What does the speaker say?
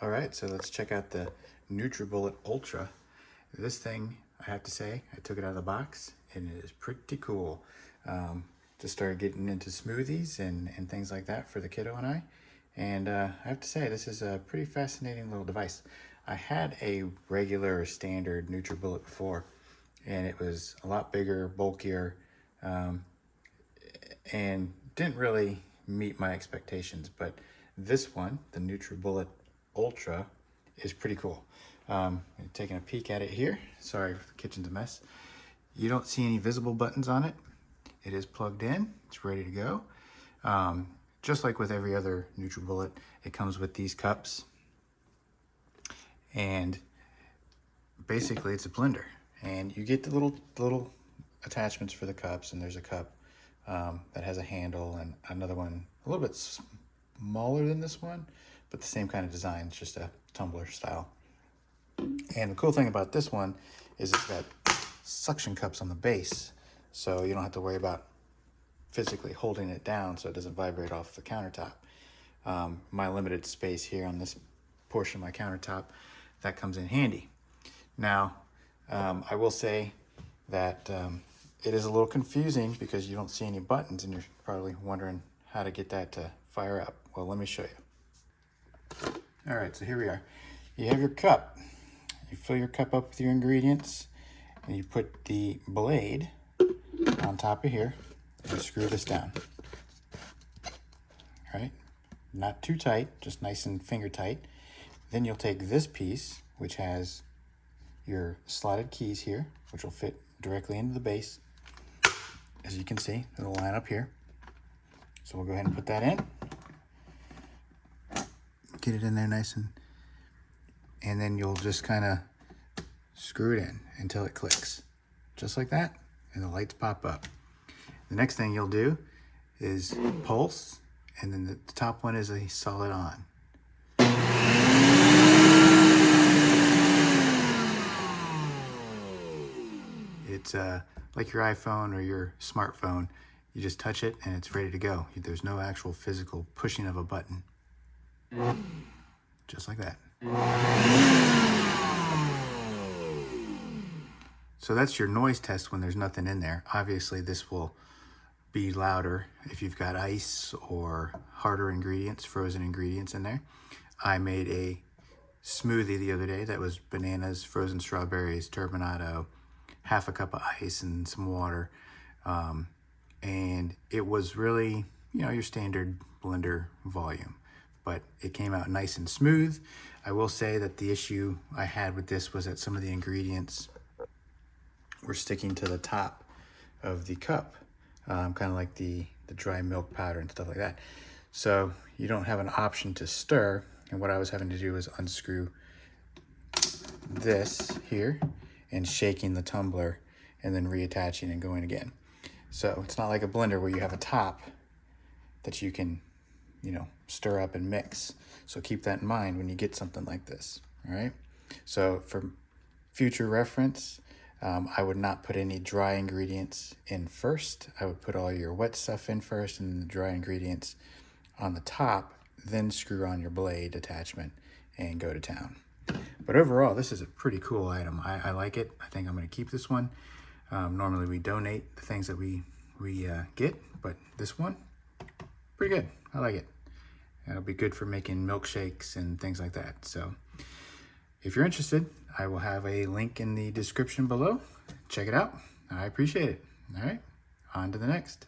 All right, so let's check out the Nutribullet Ultra. This thing, I have to say, I took it out of the box and it is pretty cool. Just started getting into smoothies and things like that for the kiddo and I. And I have to say, this is a pretty fascinating little device. I had a regular standard Nutribullet before, and it was a lot bigger, bulkier, and didn't really meet my expectations. But this one, the Nutribullet Ultra, is pretty cool. Taking a peek at it here. Sorry if the kitchen's a mess. You don't see any visible buttons on it. It is plugged in. It's ready to go. Just like with every other Nutribullet, it comes with these cups. And basically it's a blender. And you get the little attachments for the cups, and there's a cup that has a handle and another one a little bit smaller than this one, but the same kind of design. It's just a tumbler style. And the cool thing about this one is it's got suction cups on the base, so you don't have to worry about physically holding it down so it doesn't vibrate off the countertop. My limited space here on this portion of my countertop, that comes in handy. Now, I will say that it is a little confusing because you don't see any buttons, and you're probably wondering how to get that to fire up. Well, let me show you. All right, so here we are. You have your cup. You fill your cup up with your ingredients, and you put the blade on top of here and screw this down. All right, not too tight, just nice and finger tight. Then you'll take this piece, which has your slotted keys here, which will fit directly into the base. As you can see, it'll line up here. So we'll go ahead and put that in. Get it in there nice, and then you'll just kind of screw it in until it clicks. Just like that, and the lights pop up. The next thing you'll do is pulse, and then the top one is a solid on. It's like your iPhone or your smartphone. You just touch it and it's ready to go. There's no actual physical pushing of a button. Just like that. So that's your noise test when there's nothing in there. Obviously this will be louder if you've got ice or harder ingredients, frozen ingredients in there. I made a smoothie the other day that was bananas, frozen strawberries, turbinado, half a cup of ice and some water. And it was really, your standard blender volume, but it came out nice and smooth. I will say that the issue I had with this was that some of the ingredients were sticking to the top of the cup, kind of like the dry milk powder and stuff like that. So you don't have an option to stir. And what I was having to do was unscrew this here and shaking the tumbler and then reattaching and going again. So it's not like a blender where you have a top that you can, stir up and mix. So keep that in mind when you get something like this, all right? So for future reference, I would not put any dry ingredients in first. I would put all your wet stuff in first and the dry ingredients on the top, then screw on your blade attachment and go to town. But overall, this is a pretty cool item. I like it. I think I'm going to keep this one. Normally we donate the things that we get, but this one, pretty good. I like it. It'll be good for making milkshakes and things like that. So if you're interested, I will have a link in the description below. Check it out. I appreciate it. All right, on to the next.